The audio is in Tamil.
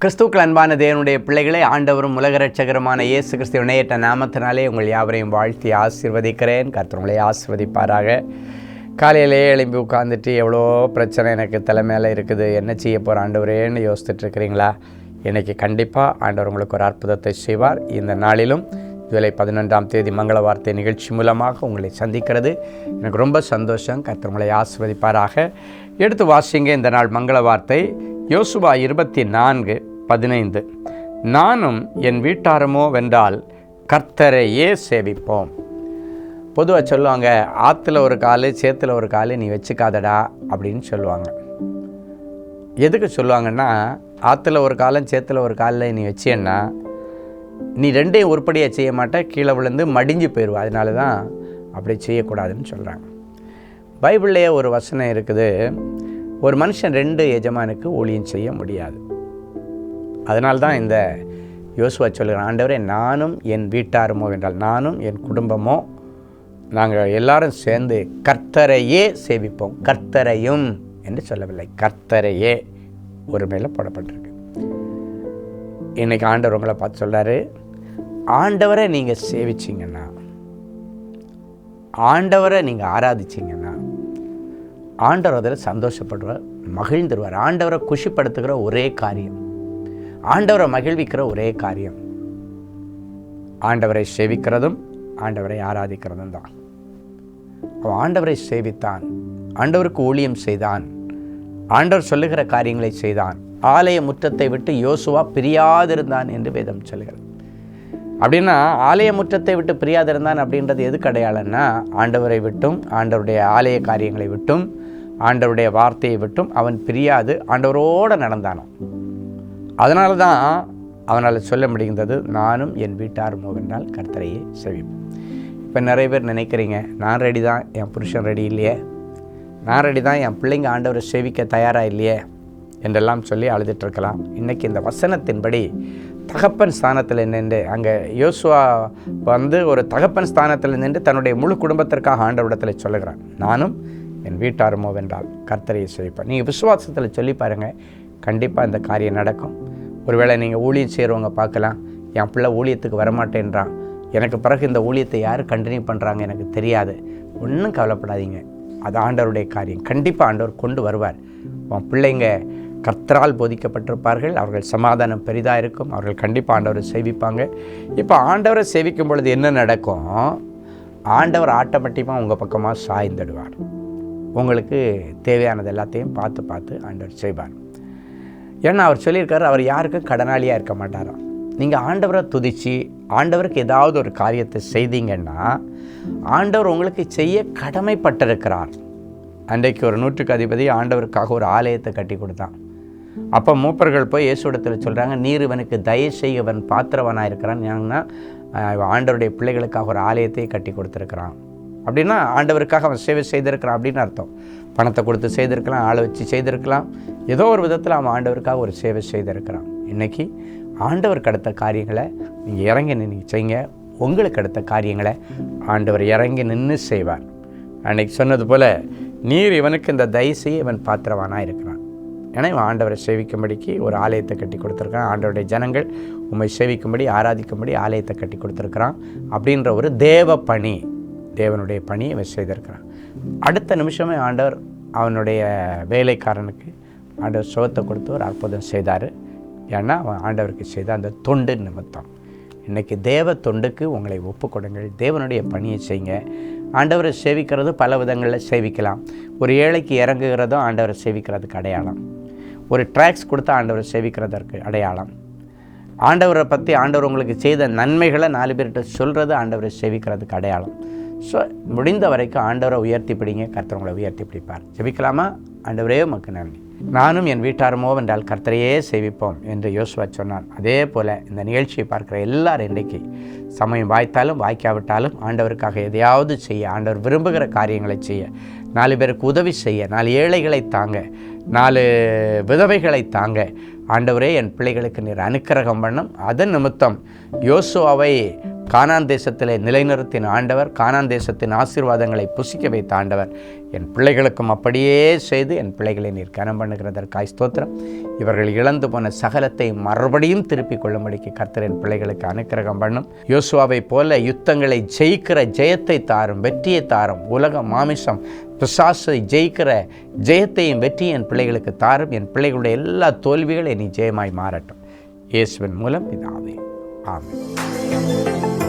கிறிஸ்துக்கள் அன்பான தேவனுடைய பிள்ளைகளே, ஆண்டவரும் உலக இரட்சகருமான இயேசு கிறிஸ்து இணையற்ற நாமத்தினாலே உங்கள் யாவரையும் வாழ்த்தி ஆசீர்வதிக்கிறேன். கர்த்தர் உங்களை ஆசீர்வதிப்பாராக. காலையிலேயே எழும்பி உட்காந்துட்டு எவ்வளோ பிரச்சனை எனக்கு தலைமையில் இருக்குது, என்ன செய்ய போகிற ஆண்டவரேன்னு யோசித்துட்ருக்கிறீங்களா? இன்றைக்கி கண்டிப்பாக ஆண்டவர் உங்களுக்கு ஒரு அற்புதத்தை செய்வார். இந்த நாளிலும் ஜூலை 11 மங்கள வார்த்தை நிகழ்ச்சி மூலமாக உங்களை சந்திக்கிறது எனக்கு ரொம்ப சந்தோஷம். கர்த்தர் உங்களை ஆசீர்வதிப்பாராக. எடுத்து வாசிங்க இந்த நாள் மங்கள வார்த்தை. யோசுவா 24:15. நானும் என் வீட்டாரமோ வென்றால் கர்த்தரையே சேவிப்போம். பொதுவாக சொல்லுவாங்க, ஆற்றுல ஒரு கால் சேத்துல ஒரு கால் நீ வச்சுக்காதடா அப்படின்னு சொல்லுவாங்க. எதுக்கு சொல்லுவாங்கன்னா, ஆற்றுல ஒரு காலம் சேத்துல ஒரு காலில் நீ வச்சேன்னா நீ ரெண்டையும் உருப்படியாக செய்ய மாட்ட, கீழே விழுந்து மடிஞ்சு போயிடுவா. அதனால தான் அப்படி செய்யக்கூடாதுன்னு சொல்கிறாங்க. பைபிள்லேயே ஒரு வசனம் இருக்குது, ஒரு மனுஷன் 2 எஜமானுக்கு ஊழியம் செய்ய முடியாது. அதனால தான் இந்த யோசுவா சொல்லுகிறான், ஆண்டவரே நானும் என் வீட்டாருமோ என்றால் நானும் என் குடும்பமோ நாங்கள் எல்லாரும் சேர்ந்து கர்த்தரையே சேவிப்போம். கர்த்தரையும் என்று சொல்லவில்லை, கர்த்தரையே ஒரு மேலே போடப்பட்டிருக்கு. இன்றைக்கி ஆண்டவர் உங்களை பார்த்து சொல்கிறாரு, ஆண்டவரை நீங்கள் சேவிச்சிங்கன்னா, ஆண்டவரை நீங்கள் ஆராதிச்சிங்கன்னா ஆண்டவர் அதில் சந்தோஷப்படுவார், மகிழ்ந்துருவார். ஆண்டவரை குஷிப்படுத்துகிற ஒரே காரியம், ஆண்டவரை மகிழ்விக்கிற ஒரே காரியம் ஆண்டவரை சேவிக்கிறதும் ஆண்டவரை ஆராதிக்கிறதும் தான். அவன் ஆண்டவரை சேவித்தான், ஆண்டவருக்கு ஊழியம் செய்தான், ஆண்டவர் சொல்லுகிற காரியங்களை செய்தான். ஆலய முற்றத்தை விட்டு யோசுவா பிரியாதிருந்தான் என்று வேதம் சொல்கிறது. அப்படின்னா ஆலய முற்றத்தை விட்டு பிரியாதிருந்தான் அப்படின்றது எதுக்கு அடையாளம்னா, ஆண்டவரை விட்டும் ஆண்டவருடைய ஆலய காரியங்களை விட்டும் ஆண்டவருடைய வார்த்தையை விட்டும் அவன் பிரியாது ஆண்டவரோடு நடந்தானோ. அதனால தான் அவனால் சொல்ல முடிகின்றது, நானும் என் வீட்டாருமோ என்றால் கர்த்தரையே சேவிப்போம். இப்போ நிறைய பேர் நினைக்கிறீங்க, நான் ரெடி தான், என் புருஷன் ரெடி இல்லையே, நான் ரெடி தான், என் பிள்ளைங்க ஆண்டவரை சேவிக்க தயாராக இல்லையே என்றெல்லாம் சொல்லி அழுதுட்டுருக்கலாம். இன்றைக்கி இந்த வசனத்தின்படி தகப்பன் ஸ்தானத்தில் நின்று, அங்கே யோசுவா ஒரு தகப்பன் ஸ்தானத்தில் நின்று தன்னுடைய முழு குடும்பத்திற்காக ஆண்டவரிடத்தில் சொல்லுகிறான், நானும் என் வீட்டாருமோ வென்றால் கர்த்தரையை சேவிப்பேன். நீங்கள் விசுவாசத்தில் சொல்லி பாருங்கள், கண்டிப்பாக இந்த காரியம் நடக்கும். ஒருவேளை நீங்கள் ஊழியம் செய்கிறவங்க பார்க்கலாம், என் பிள்ளை ஊழியத்துக்கு வரமாட்டேன்றான், எனக்கு பிறகு இந்த ஊழியத்தை யார் கண்டினியூ பண்ணுறாங்க எனக்கு தெரியாது. ஒன்றும் கவலைப்படாதீங்க, அது ஆண்டவருடைய காரியம். கண்டிப்பாக ஆண்டவர் கொண்டு வருவார். உன் பிள்ளைங்க கர்த்தரால் போதிக்கப்பட்டிருப்பார்கள், அவர்கள் சமாதானம் பெரிதாக இருக்கும், அவர்கள் கண்டிப்பாக ஆண்டவரை சேவிப்பாங்க. இப்போ ஆண்டவரை சேவிக்கும் பொழுது என்ன நடக்கும்? ஆண்டவர் ஆட்டோமேட்டிக்காக உங்கள் பக்கமாக சாய்ந்துடுவார். உங்களுக்கு தேவையானது எல்லாத்தையும் பார்த்து ஆண்டவர் செய்வார். ஏன்னா அவர் சொல்லியிருக்காரு, அவர் யாருக்கும் கடனாளியாக இருக்க மாட்டாராம். நீங்கள் ஆண்டவரை துதித்து ஆண்டவருக்கு ஏதாவது ஒரு காரியத்தை செய்தீங்கன்னா ஆண்டவர் உங்களுக்கு செய்ய கடமைப்பட்டிருக்கிறார். அன்றைக்கு ஒரு 100க்கு அதிபதி ஆண்டவருக்காக ஒரு ஆலயத்தை கட்டி கொடுத்தான். அப்போ மூப்பர்கள் போய் இயேசுவிடத்தில் சொல்கிறாங்க, நீர் இவனுக்கு தயவு செய்ய இவன் பாத்திரவனாக இருக்கிறான், ஏன்னா ஆண்டவருடைய பிள்ளைகளுக்காக ஒரு ஆலயத்தையே கட்டி கொடுத்துருக்கிறான். அப்படின்னா ஆண்டவருக்காக அவன் சேவை செய்திருக்கிறான் அப்படின்னு அர்த்தம். பணத்தை கொடுத்து செய்திருக்கலாம், ஆளை வச்சு செய்திருக்கலாம், ஏதோ ஒரு விதத்தில் அவன் ஆண்டவருக்காக ஒரு சேவை செய்திருக்கிறான். இன்றைக்கி ஆண்டவருக்கு அடுத்த காரியங்களை நீங்கள் இறங்கி நின்று செய்யுங்க. உங்களுக்கு அடுத்த காரியங்களை ஆண்டவர் இறங்கி நின்று செய்வார். அன்றைக்கி சொன்னது போல், நீர் இவனுக்கு இந்த தயவு செய்ய இவன் பாத்திரவானாக இருக்கிறான், ஏன்னா இவன் ஆண்டவரை சேவிக்கும்படிக்கு ஒரு ஆலயத்தை கட்டி கொடுத்துருக்கான். ஆண்டவருடைய ஜனங்கள் உண்மை சேவிக்கும்படி ஆராதிக்கும்படி ஆலயத்தை கட்டி கொடுத்துருக்குறான் அப்படின்ற ஒரு தேவ பணி, தேவனுடைய பணியை இவன் செய்திருக்கிறான். அடுத்த நிமிஷமே ஆண்டவர் அவனுடைய வேலைக்காரனுக்கு ஆண்டவர் சுகத்தை கொடுத்து ஒரு அற்புதம் செய்தார். ஏன்னா அவன் ஆண்டவருக்கு செய்த அந்த தொண்டு நிமித்தம். இன்றைக்கி தேவ தொண்டுக்கு உங்களை ஒப்பு கொடுங்கள், தேவனுடைய பணியை செய்யுங்க. ஆண்டவரை சேவிக்கிறது பல விதங்களில் சேவிக்கலாம். ஒரு ஏழைக்கு இறங்குகிறதும் ஆண்டவரை சேவிக்கிறதுக்கு அடையாளம். ஒரு ட்ராக்ஸ் கொடுத்து ஆண்டவரை சேவிக்கிறதற்கு அடையாளம். ஆண்டவரை பற்றி ஆண்டவர் உங்களுக்கு செய்த நன்மைகளை 4 பேர்கிட்ட சொல்கிறது ஆண்டவரை சேவிக்கிறதுக்கு அடையாளம். ஸோ முடிந்த வரைக்கும் ஆண்டவரை உயர்த்தி பிடிங்க, கர்த்தர் உங்களை உயர்த்தி பிடிப்பார். ஜெபிக்கலாமா? ஆண்டவரே உமக்கு நன்றி, நானும் என் வீட்டாருமோ என்றால் கர்த்தரையே சேவிப்போம் என்று யோசுவா சொன்னான். அதே போல் இந்த நிகழ்ச்சியை பார்க்குற எல்லாரும் இன்றைக்கி சமயம் வாய்த்தாலும் வாய்க்காவிட்டாலும் ஆண்டவருக்காக எதையாவது செய்ய, ஆண்டவர் விரும்புகிற காரியங்களை செய்ய, 4 பேருக்கு உதவி செய்ய, 4 ஏழைகளை தாங்க, 4 விதவைகளை தாங்க. ஆண்டவரே என் பிள்ளைகளுக்கு நீர் அனுக்கிரகம் பண்ணும். அதன் நிமித்தம் யோசுவாவை கானான் தேசத்திலே நிலைநிறுத்தின ஆண்டவர், கானான் தேசத்தின் ஆசீர்வாதங்களை புசிக்க வைத்த ஆண்டவர், என் பிள்ளைகளுக்கும் அப்படியே செய்து என் பிள்ளைகளை நீர் கனம் பண்ணுகிறதற்காய் ஸ்தோத்திரம். இவர்கள் இழந்து போன சகலத்தை மறுபடியும் திருப்பிக் கொள்ளும்படிக்கு கர்த்தர் என் பிள்ளைகளுக்கு அனுக்கிரகம் பண்ணும். யோசுவாவை போல யுத்தங்களை ஜெயிக்கிற ஜெயத்தை தாரும், வெற்றியை தாரும். உலக மாமிசம் பிசாசை ஜெயிக்கிற ஜெயத்தையும் வெற்றியும் என் பிள்ளைகளுக்கு தாரும். என் பிள்ளைகளுடைய எல்லா தோல்விகளை நீ ஜெயமாய் மாறட்டும். இயேசுவின் மூலம் பிதாவே, ஆமென்.